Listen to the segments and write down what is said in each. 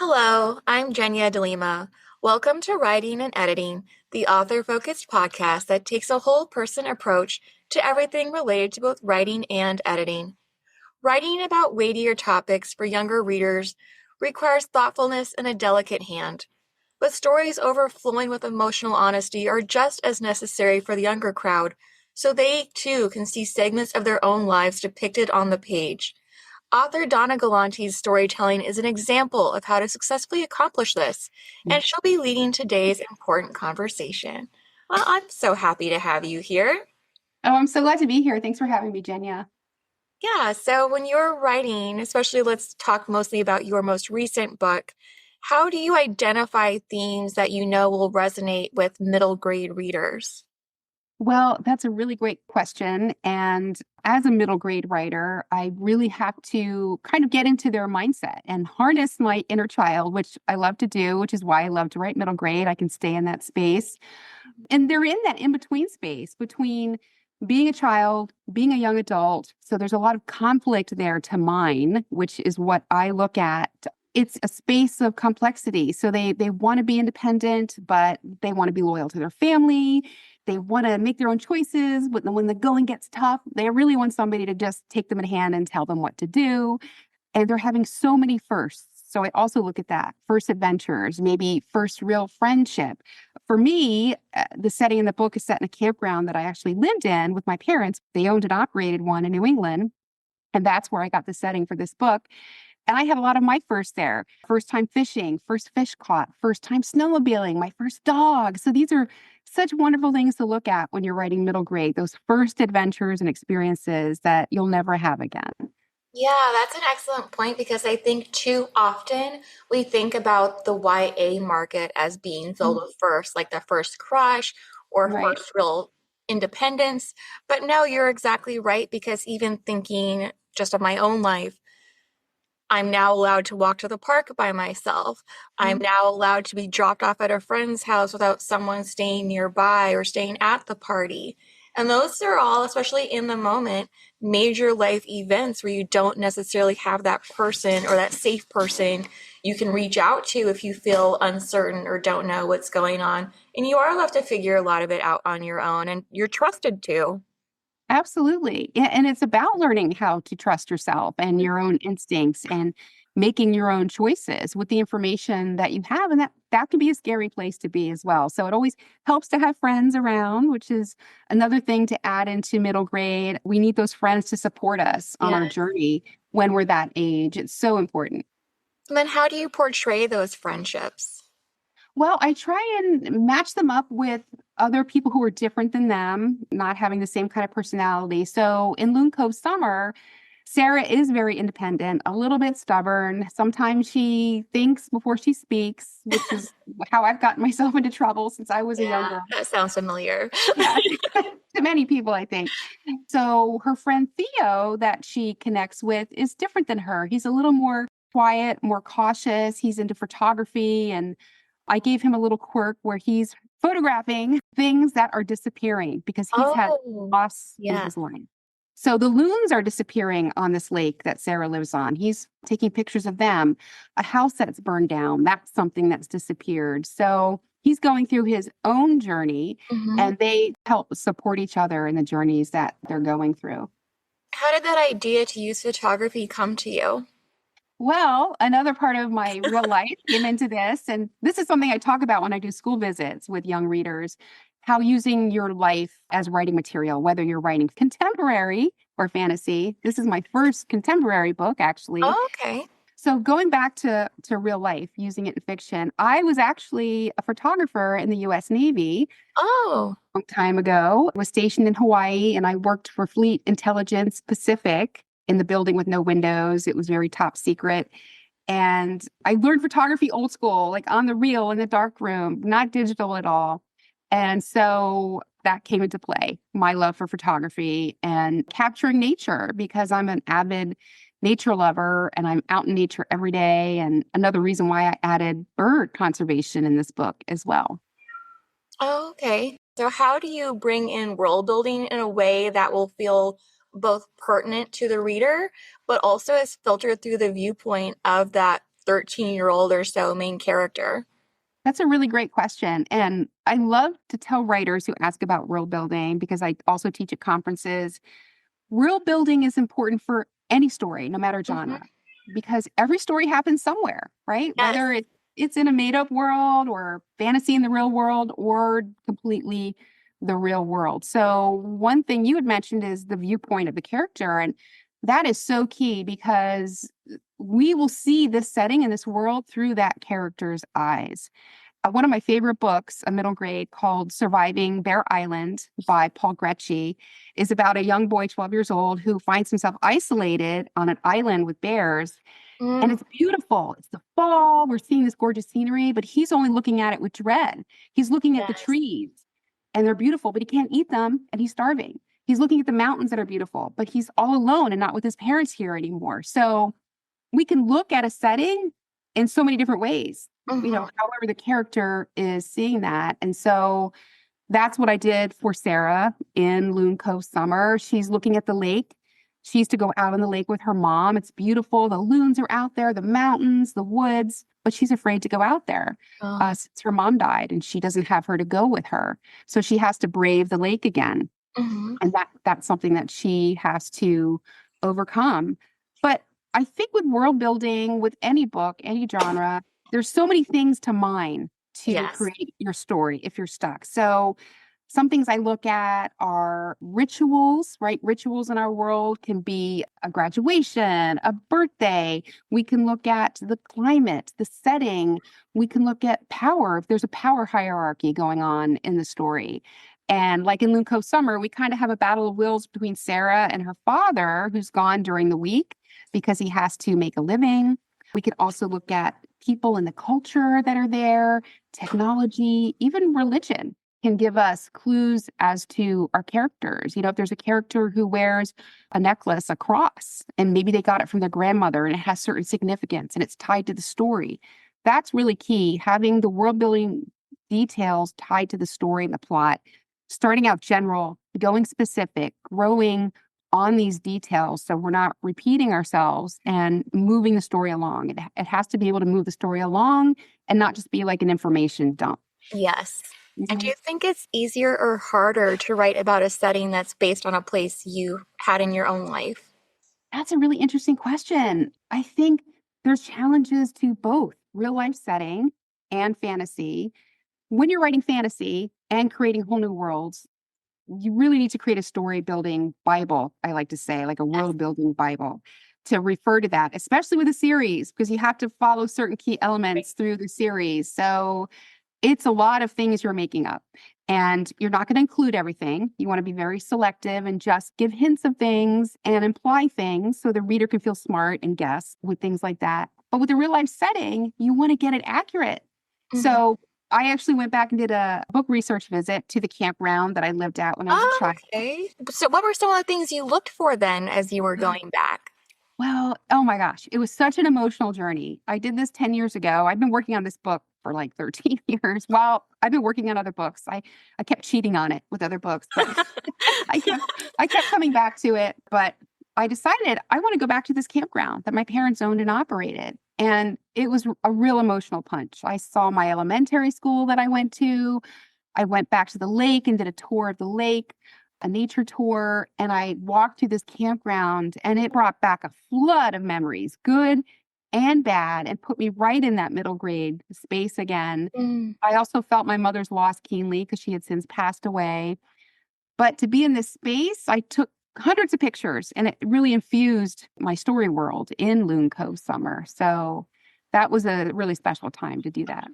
Hello, I'm Jenya DeLima. Welcome to Writing and Editing, the author-focused podcast that takes a whole person approach to everything related to both writing and editing. Writing about weightier topics for younger readers requires thoughtfulness and a delicate hand, but stories overflowing with emotional honesty are just as necessary for the younger crowd, so they too can see segments of their own lives depicted on the page. Author Donna Galanti's storytelling is an example of how to successfully accomplish this, and she'll be leading today's important conversation. Well, I'm so happy to have you here. Oh, I'm so glad to be here. Thanks for having me, Jenya. Yeah, so when you're writing, especially let's talk mostly about your most recent book, how do you identify themes that you know will resonate with middle grade readers? Well, that's a really great question. And as a middle grade writer, I really have to kind of get into their mindset and harness my inner child, which I love to do, which is why I love to write middle grade. I can stay in that space. And they're in that in between space between being a child, being a young adult. So there's a lot of conflict there to mine, which is what I look at. It's a space of complexity. So they want to be independent, but they want to be loyal to their family. They want to make their own choices, but then when the going gets tough, they really want somebody to just take them in hand and tell them what to do. And they're having so many firsts. So I also look at that first adventures, maybe first real friendship. For me, the setting in the book is set in a campground that I actually lived in with my parents. They owned and operated one in New England. And that's where I got the setting for this book. And I had a lot of my first there. First time fishing, first fish caught, first time snowmobiling, my first dog. So these are such wonderful things to look at when you're writing middle grade, those first adventures and experiences that you'll never have again. Yeah, that's an excellent point because I think too often we think about the YA market as being filled with first, like the first crush or Right. first real independence. But no, you're exactly right because even thinking just of my own life, I'm now allowed to walk to the park by myself. I'm Mhm. now allowed to be dropped off at a friend's house without someone staying nearby or staying at the party. And those are all, especially in the moment, major life events where you don't necessarily have that person or that safe person you can reach out to if you feel uncertain or don't know what's going on. And you are left to figure a lot of it out on your own, and you're trusted to. Absolutely. And it's about learning how to trust yourself and your own instincts and making your own choices with the information that you have. And that can be a scary place to be as well. So it always helps to have friends around, which is another thing to add into middle grade. We need those friends to support us on our Yeah. journey when we're that age. It's so important. And then how do you portray those friendships? Well, I try and match them up with other people who are different than them, not having the same kind of personality. So in Loon Cove Summer, Sarah is very independent, a little bit stubborn. Sometimes she thinks before she speaks, which is how I've gotten myself into trouble since I was a young Yeah, girl. that sounds familiar. Yeah, to many people, I think. So her friend Theo that she connects with is different than her. He's a little more quiet, more cautious. He's into photography, and I gave him a little quirk where he's photographing things that are disappearing because he's had Oh, loss in yeah. his life. So the loons are disappearing on this lake that Sarah lives on. He's taking pictures of them. A house that's burned down, that's something that's disappeared. So he's going through his own journey Mhm. and they help support each other in the journeys that they're going through. How did that idea to use photography come to you? Well, another part of my real life came into this, and this is something I talk about when I do school visits with young readers, how using your life as writing material, whether you're writing contemporary or fantasy. This is my first contemporary book, actually. Oh, okay. So going back to real life, using it in fiction, I was actually a photographer in the US Navy Oh, a long time ago. I was stationed in Hawaii and I worked for Fleet Intelligence Pacific in the building with no windows. It was very top secret. And I learned photography old school, like on the reel in the dark room, not digital at all. And so that came into play, my love for photography and capturing nature because I'm an avid nature lover and I'm out in nature every day. And another reason why I added bird conservation in this book as well. oh, okay. So how do you bring in world building in a way that will feel both pertinent to the reader, but also is filtered through the viewpoint of that 13-year-old or so main character? That's a really great question. And I love to tell writers who ask about world building, because I also teach at conferences. World building is important for any story, no matter Hmm. genre, because every story happens somewhere, right? Yes. Whether it's in a made up world or fantasy in the real world or completely the real world. So, one thing you had mentioned is the viewpoint of the character. And that is so key, because we will see this setting in this world through that character's eyes. One of my favorite books, a middle grade, called Surviving Bear Island by Paul Gretschy, is about a young boy, 12 years old, who finds himself isolated on an island with bears. And Mm, it's beautiful. It's the fall. We're seeing this gorgeous scenery, but he's only looking at it with dread. He's looking at the yes. trees, and they're beautiful, but he can't eat them, and he's starving. He's looking at the mountains that are beautiful, but he's all alone and not with his parents here anymore. So we can look at a setting in so many different ways, Hmm. however the character is seeing that. And so that's what I did for Sarah in Loon Cove Summer. She's looking at the lake. She used to go out on the lake with her mom. It's beautiful. The loons are out there, the mountains, the woods, but she's afraid to go out there Oh. since her mom died and she doesn't have her to go with her. So she has to brave the lake again. Hmm. And that's something that she has to overcome. But I think with world building, with any book, any genre, there's so many things to mine to Yes. create your story if you're stuck. So some things I look at are rituals, right? Rituals in our world can be a graduation, a birthday. We can look at the climate, the setting. We can look at power, if there's a power hierarchy going on in the story. And like in Lunco Summer, we kind of have a battle of wills between Sarah and her father, who's gone during the week because he has to make a living. We can also look at people and the culture that are there, technology, even religion can give us clues as to our characters. If there's a character who wears a necklace, a cross, and maybe they got it from their grandmother and it has certain significance and it's tied to the story, that's really key. Having the world building details tied to the story and the plot, starting out general, going specific, growing on these details so we're not repeating ourselves and moving the story along. It has to be able to move the story along and not just be like an information dump. Yes. And do Mhm. you think it's easier or harder to write about a setting that's based on a place you had in your own life? That's a really interesting question. I think there's challenges to both real life setting and fantasy. When you're writing fantasy and creating whole new worlds, you really need to create a story building Bible, I like to say, like a Yes. world building Bible to refer to that, especially with a series, because you have to follow certain key elements through the series. So it's a lot of things you're making up, and you're not going to include everything. You want to be very selective and just give hints of things and imply things so the reader can feel smart and guess with things like that. But with a real life setting, you want to get it accurate. Hmm. So I actually went back and did a book research visit to the campground that I lived at when I was a Oh, child. okay. So, what were some of the things you looked for then as you were going back? Well, oh my gosh, it was such an emotional journey. I did this 10 years ago. I've been working on this book for like 13 years. Well, I've been working on other books. I kept cheating on it with other books, but I kept I kept coming back to it. But I decided I want to go back to this campground that my parents owned and operated. And it was a real emotional punch. I saw my elementary school that I went to. I went back to the lake and did a tour of the lake, a nature tour, and I walked through this campground, and it brought back a flood of memories, good and bad, and put me right in that middle grade space again. Mm. I also felt my mother's loss keenly because she had since passed away. But to be in this space, I took hundreds of pictures, and it really infused my story world in Loon Cove Summer. So that was a really special time to do that.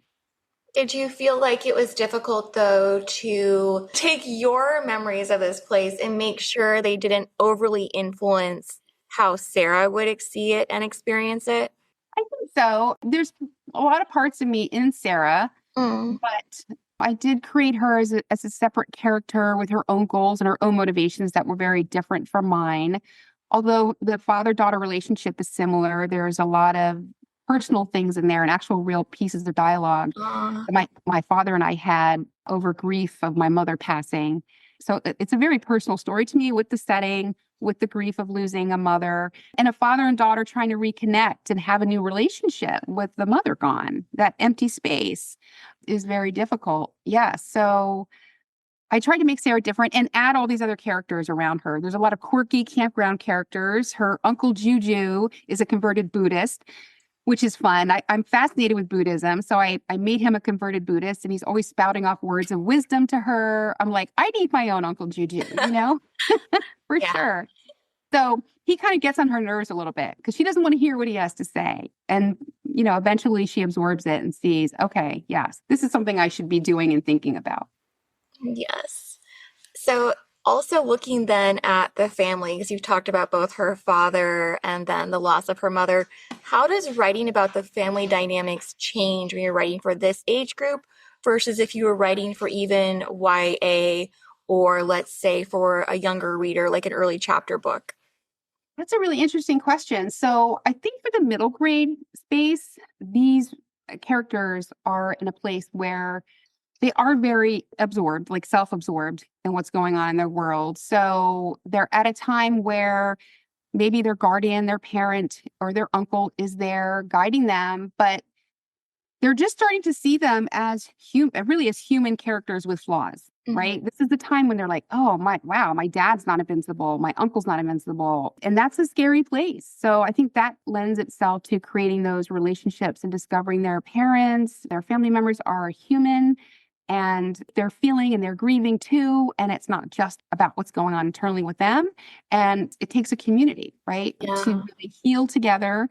Did you feel like it was difficult, though, to take your memories of this place and make sure they didn't overly influence how Sarah would see it and experience it? I think so. There's a lot of parts of me in Sarah, Mm. but I did create her as a separate character with her own goals and her own motivations that were very different from mine. Although the father-daughter relationship is similar, there's a lot of personal things in there and actual real pieces of dialogue Aw. that my father and I had over grief of my mother passing. So it's a very personal story to me with the setting, with the grief of losing a mother, and a father and daughter trying to reconnect and have a new relationship with the mother gone. That empty space is very difficult. Yeah. So I tried to make Sarah different and add all these other characters around her. There's a lot of quirky campground characters. Her uncle Juju is a converted Buddhist, which is fun. I'm fascinated with Buddhism. So I made him a converted Buddhist, and he's always spouting off words of wisdom to her. I'm like, I need my own Uncle Juju, for Yeah. sure. So he kind of gets on her nerves a little bit because she doesn't want to hear what he has to say. And, eventually she absorbs it and sees, okay, yes, this is something I should be doing and thinking about. Yes. So also looking then at the family, because you've talked about both her father and then the loss of her mother, how does writing about the family dynamics change when you're writing for this age group versus if you were writing for even YA or let's say for a younger reader, like an early chapter book? That's a really interesting question. So I think for the middle grade space, these characters are in a place where they are very absorbed, like self-absorbed in what's going on in their world. So they're at a time where maybe their guardian, their parent, or their uncle is there guiding them, but they're just starting to see them as really as human characters with flaws, Mhm. right? This is the time when they're like, oh my dad's not invincible, my uncle's not invincible. And that's a scary place. So I think that lends itself to creating those relationships and discovering their parents, their family members are human and they're feeling and they're grieving too. And it's not just about what's going on internally with them. And it takes a community, right? To Yeah. really heal together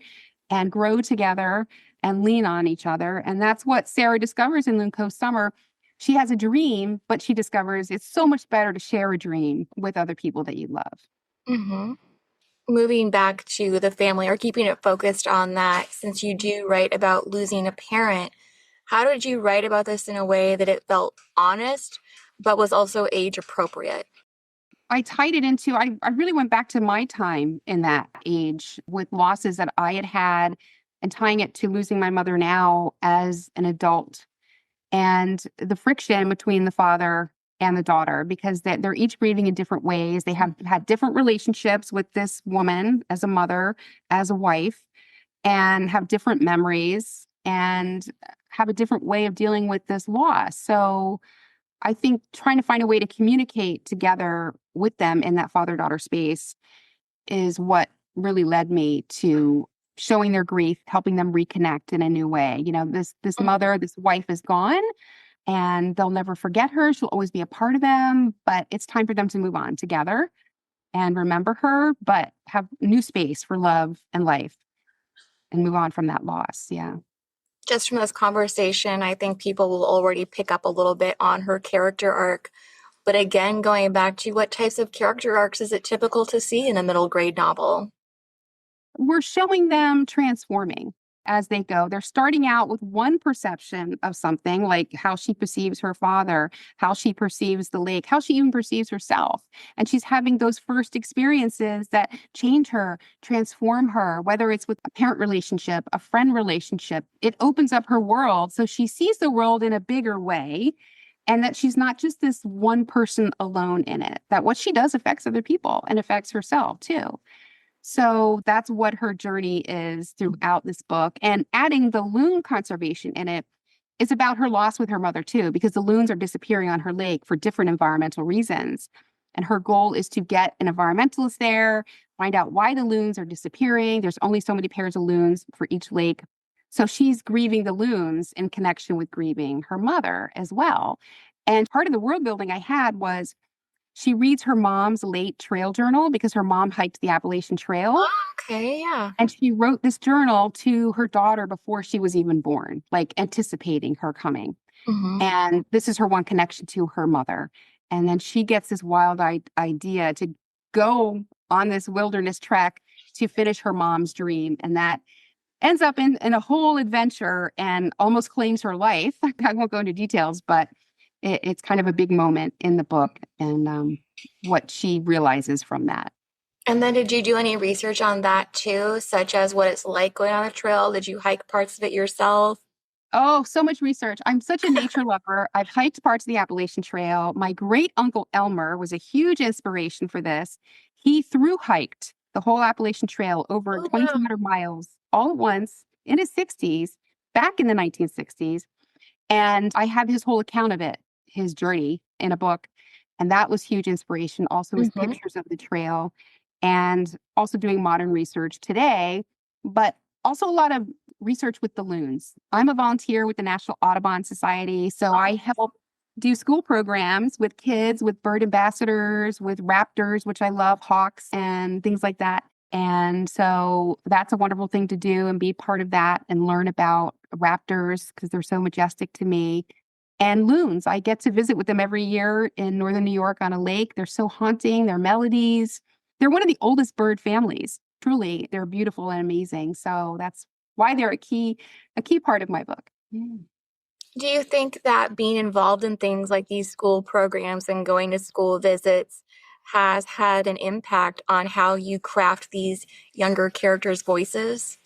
and grow together and lean on each other. And that's what Sarah discovers in Loon Cove Summer. She has a dream, but she discovers it's so much better to share a dream with other people that you love. Hmm. Moving back to the family or keeping it focused on that, since you do write about losing a parent, how did you write about this in a way that it felt honest, but was also age appropriate? I tied it into, I really went back to my time in that age with losses that I had had and tying it to losing my mother now as an adult and the friction between the father and the daughter because they're each grieving in different ways. They have had different relationships with this woman as a mother, as a wife, and have different memories and have a different way of dealing with this loss. So I think trying to find a way to communicate together with them in that father-daughter space is what really led me to showing their grief, helping them reconnect in a new way. This mother, this wife is gone and they'll never forget her. She'll always be a part of them, but it's time for them to move on together and remember her, but have new space for love and life and move on from that loss. Yeah. Just from this conversation, I think people will already pick up a little bit on her character arc. But again, going back to what types of character arcs is it typical to see in a middle grade novel? We're showing them transforming as they go. They're starting out with one perception of something, like how she perceives her father, how she perceives the lake, how she even perceives herself. And she's having those first experiences that change her, transform her, whether it's with a parent relationship, a friend relationship. It opens up her world. So she sees the world in a bigger way. And that she's not just this one person alone in it, that what she does affects other people and affects herself too. So that's what her journey is throughout this book. And adding the loon conservation in it is about her loss with her mother, too, because the loons are disappearing on her lake for different environmental reasons. And her goal is to get an environmentalist there, find out why the loons are disappearing. There's only so many pairs of loons for each lake. So she's grieving the loons in connection with grieving her mother as well. And part of the world building I had was she reads her mom's late trail journal because her mom hiked the Appalachian Trail. Oh, okay, yeah. And she wrote this journal to her daughter before she was even born, like anticipating her coming. Hmm. And this is her one connection to her mother. And then she gets this wild idea to go on this wilderness trek to finish her mom's dream. And that ends up in a whole adventure and almost claims her life. I won't go into details, but it's kind of a big moment in the book and what she realizes from that. And then did you do any research on that too, such as what it's like going on a trail? Did you hike parts of it yourself? Oh, so much research. I'm such a nature lover. I've hiked parts of the Appalachian Trail. My great uncle Elmer was a huge inspiration for this. He through hiked the whole Appalachian Trail over Oh, wow. 2,200 miles all at once in his 60s, back in the 1960s. And I have his whole account of it, his journey in a book. And that was huge inspiration. Also, his Hmm. pictures of the trail and also doing modern research today, but also a lot of research with the loons. I'm a volunteer with the National Audubon Society. So I help do school programs with kids, with bird ambassadors, with raptors, which I love, hawks and things like that. And so that's a wonderful thing to do and be part of that and learn about raptors because they're so majestic to me. And loons, I get to visit with them every year in northern New York on a lake. They're so haunting, their melodies. They're one of the oldest bird families. Truly, they're beautiful and amazing. So that's why they're a key part of my book. Mm. Do you think that being involved in things like these school programs and going to school visits has had an impact on how you craft these younger characters' voices?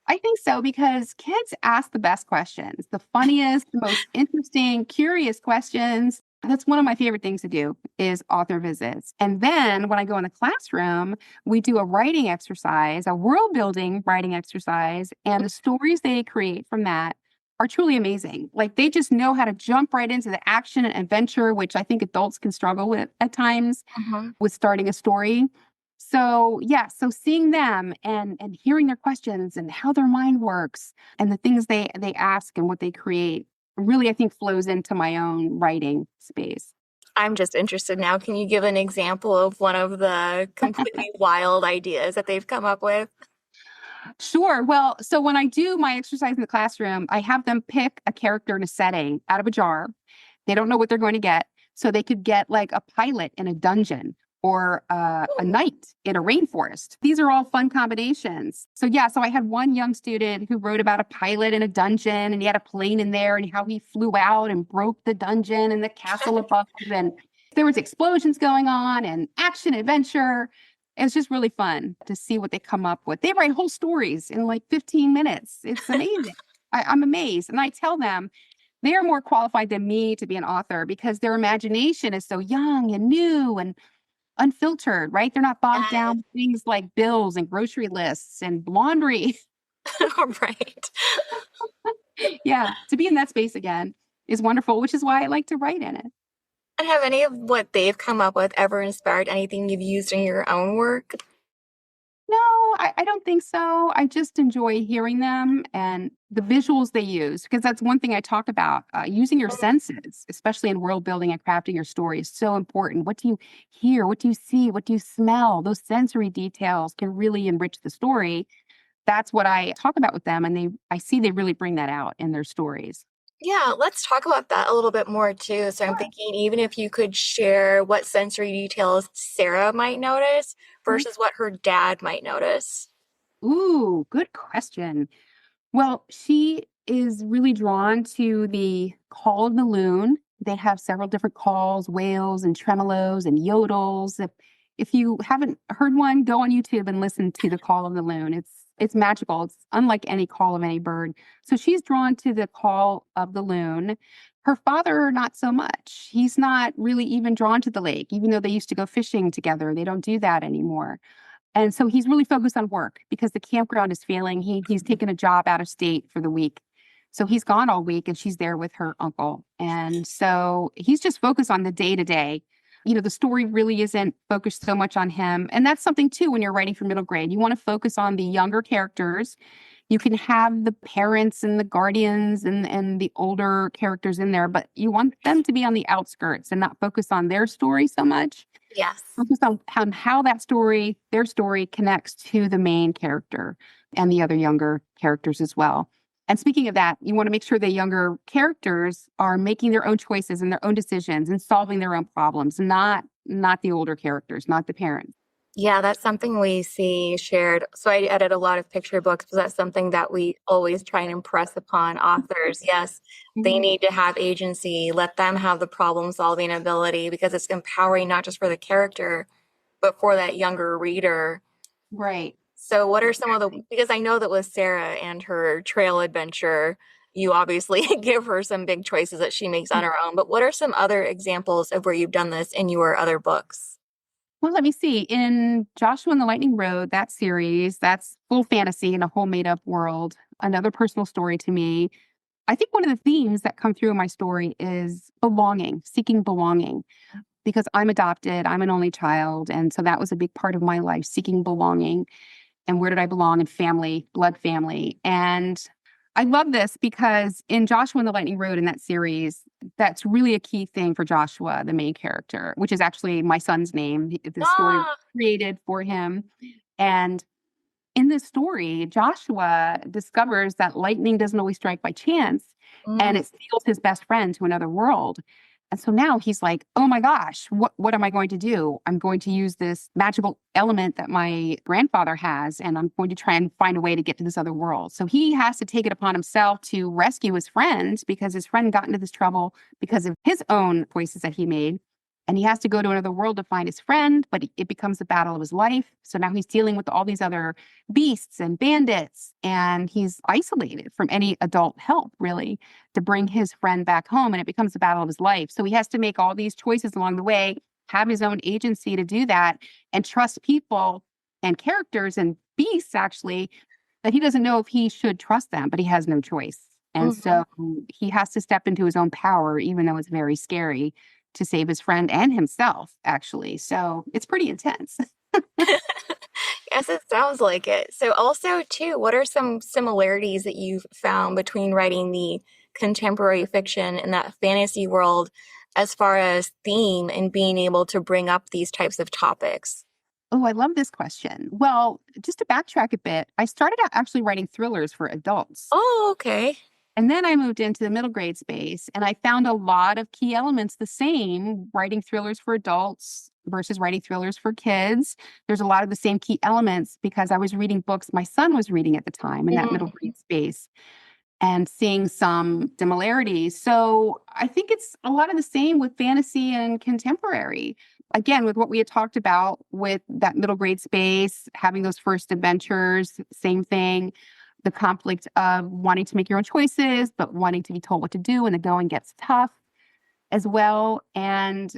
I think so because kids ask the best questions, the funniest, the most interesting, curious questions. That's one of my favorite things to do is author visits. And then when I go in the classroom, we do a writing exercise, a world building writing exercise, and the stories they create from that are truly amazing. Like they just know how to jump right into the action and adventure, which I think adults can struggle with at times Mhm. with starting a story. So, yeah, so seeing them and hearing their questions and how their mind works and the things they ask and what they create really I think flows into my own writing space. I'm just interested now. Can you give an example of one of the completely wild ideas that they've come up with? Sure. Well, so when I do my exercise in the classroom, I have them pick a character in a setting out of a jar. They don't know what they're going to get. So they could get like a pilot in a dungeon or a knight in a rainforest. These are all fun combinations. So, yeah, so I had one young student who wrote about a pilot in a dungeon and he had a plane in there and how he flew out and broke the dungeon and the castle above. And there was explosions going on and action adventure. It's just really fun to see what they come up with. They write whole stories in like 15 minutes. It's amazing. I'm amazed. And I tell them they are more qualified than me to be an author because their imagination is so young and new and unfiltered, right? They're not bogged down Yes. with things like bills and grocery lists and laundry. Right. Yeah. To be in that space again is wonderful, which is why I like to write in it. And have any of what they've come up with ever inspired anything you've used in your own work? No, I don't think so. I just enjoy hearing them and the visuals they use, because that's one thing I talk about. Using your senses, especially in world building and crafting your story, is so important. What do you hear? What do you see? What do you smell? Those sensory details can really enrich the story. That's what I talk about with them, and I see they really bring that out in their stories. Yeah, let's talk about that a little bit more too. So I'm Sure. thinking even if you could share what sensory details Sarah might notice Mhm. versus what her dad might notice. Ooh, good question. Well, she is really drawn to the call of the loon. They have several different calls, wails and tremolos and yodels. If you haven't heard one, go on YouTube and listen to the call of the loon. It's magical. It's unlike any call of any bird. So she's drawn to the call of the loon. Her father, not so much. He's not really even drawn to the lake, even though they used to go fishing together. They don't do that anymore. And so he's really focused on work because the campground is failing. He's taken a job out of state for the week. So he's gone all week and she's there with her uncle. And so he's just focused on the day to day. You know, the story really isn't focused so much on him. And that's something too when you're writing for middle grade. You want to focus on the younger characters. You can have the parents and the guardians and the older characters in there, but you want them to be on the outskirts and not focus on their story so much. Yes. Focus on how that story, their story connects to the main character and the other younger characters as well. And speaking of that, you want to make sure the younger characters are making their own choices and their own decisions and solving their own problems, not the older characters, not the parents. Yeah, that's something we see shared. So I edit a lot of picture books, but that's something that we always try and impress upon authors. Yes, they Mhm. need to have agency, let them have the problem solving ability because it's empowering not just for the character, but for that younger reader. Right. So what are some of the, Exactly. because I know that with Sarah and her trail adventure, you obviously give her some big choices that she makes on her own, but what are some other examples of where you've done this in your other books? Well, let me see. In Joshua and the Lightning Road, that series, that's full fantasy in a whole made up world. Another personal story to me. I think one of the themes that come through in my story is belonging, seeking belonging, because I'm adopted, I'm an only child. And so that was a big part of my life, seeking belonging. And where did I belong in family, blood family? And I love this because in Joshua and the Lightning Road in that series, that's really a key thing for Joshua, the main character, which is actually my son's name. The story was Ah, created for him. And in this story, Joshua discovers that lightning doesn't always strike by chance and mm, it steals his best friend to another world. And so now he's like, oh my gosh, what am I going to do? I'm going to use this magical element that my grandfather has, and I'm going to try and find a way to get to this other world. So he has to take it upon himself to rescue his friend because his friend got into this trouble because of his own choices that he made. And he has to go to another world to find his friend, but it becomes the battle of his life. So now he's dealing with all these other beasts and bandits, and he's isolated from any adult help, really, to bring his friend back home. And it becomes the battle of his life. So he has to make all these choices along the way, have his own agency to do that, and trust people and characters and beasts, actually, that he doesn't know if he should trust them, but he has no choice. And mhm. so he has to step into his own power, even though it's very scary, to save his friend and himself, actually. So it's pretty intense. Yes, it sounds like it. So, also, too, what are some similarities that you've found between writing the contemporary fiction and that fantasy world as far as theme and being able to bring up these types of topics? Oh, I love this question. Well, just to backtrack a bit, I started out actually writing thrillers for adults. Oh, okay. And then I moved into the middle grade space and I found a lot of key elements the same, writing thrillers for adults versus writing thrillers for kids. There's a lot of the same key elements because I was reading books my son was reading at the time in that middle Mm, grade space and seeing some similarities. So I think it's a lot of the same with fantasy and contemporary. Again, with what we had talked about with that middle grade space, having those first adventures, same thing. The conflict of wanting to make your own choices, but wanting to be told what to do when the going gets tough as well. And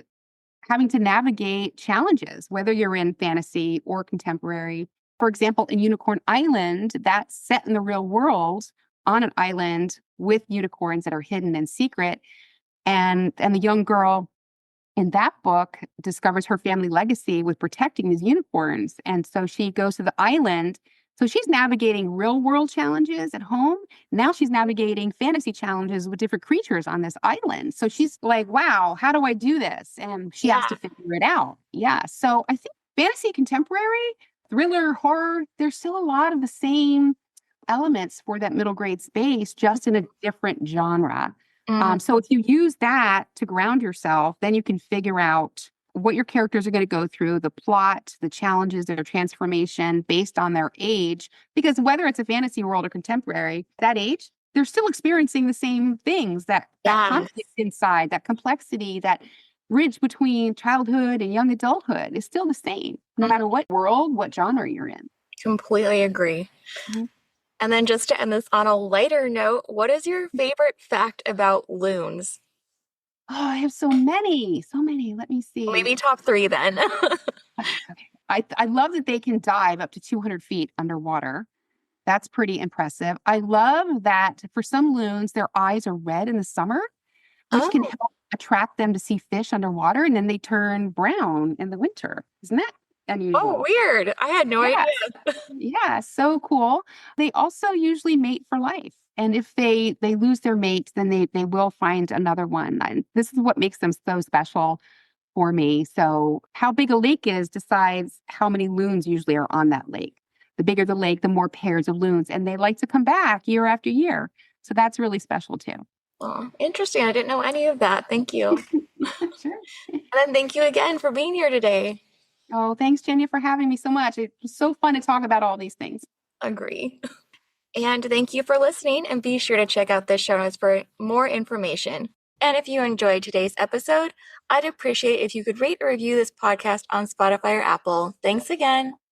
having to navigate challenges, whether you're in fantasy or contemporary. For example, in Unicorn Island, that's set in the real world on an island with unicorns that are hidden and secret. And the young girl in that book discovers her family legacy with protecting these unicorns. And so she goes to the island. So she's navigating real world challenges at home. Now she's navigating fantasy challenges with different creatures on this island. So she's like, wow, how do I do this? And she has to yeah. figure it out. Yeah. So I think fantasy, contemporary, thriller, horror, there's still a lot of the same elements for that middle grade space, just in a different genre. Mm, So if you use that to ground yourself, then you can figure out what your characters are going to go through, the plot, the challenges, their transformation based on their age. Because whether it's a fantasy world or contemporary, that age, they're still experiencing the same things, that yes, conflict inside, that complexity, that bridge between childhood and young adulthood is still the same, no mm, matter what world, what genre you're in. completely agree. Mhm. And then just to end this on a lighter note, what is your favorite fact about loons? Oh, I have so many, so many. Let me see. Maybe top three then. Okay, okay. I love that they can dive up to 200 feet underwater. That's pretty impressive. I love that for some loons, their eyes are red in the summer, which can Oh, help attract them to see fish underwater, and then they turn brown in the winter. Isn't that oh, unusual? weird. I had no idea. Yes. Yeah, so cool. They also usually mate for life. And if they lose their mate, then they will find another one. And this is what makes them so special for me. So how big a lake is decides how many loons usually are on that lake. The bigger the lake, the more pairs of loons, and they like to come back year after year. So that's really special too. Oh, interesting. I didn't know any of that. Thank you. Sure. And then thank you again for being here today. Oh, thanks, Jenya, for having me so much. It was so fun to talk about all these things. Agree. And thank you for listening, and be sure to check out the show notes for more information. And if you enjoyed today's episode, I'd appreciate if you could rate or review this podcast on Spotify or Apple. Thanks again.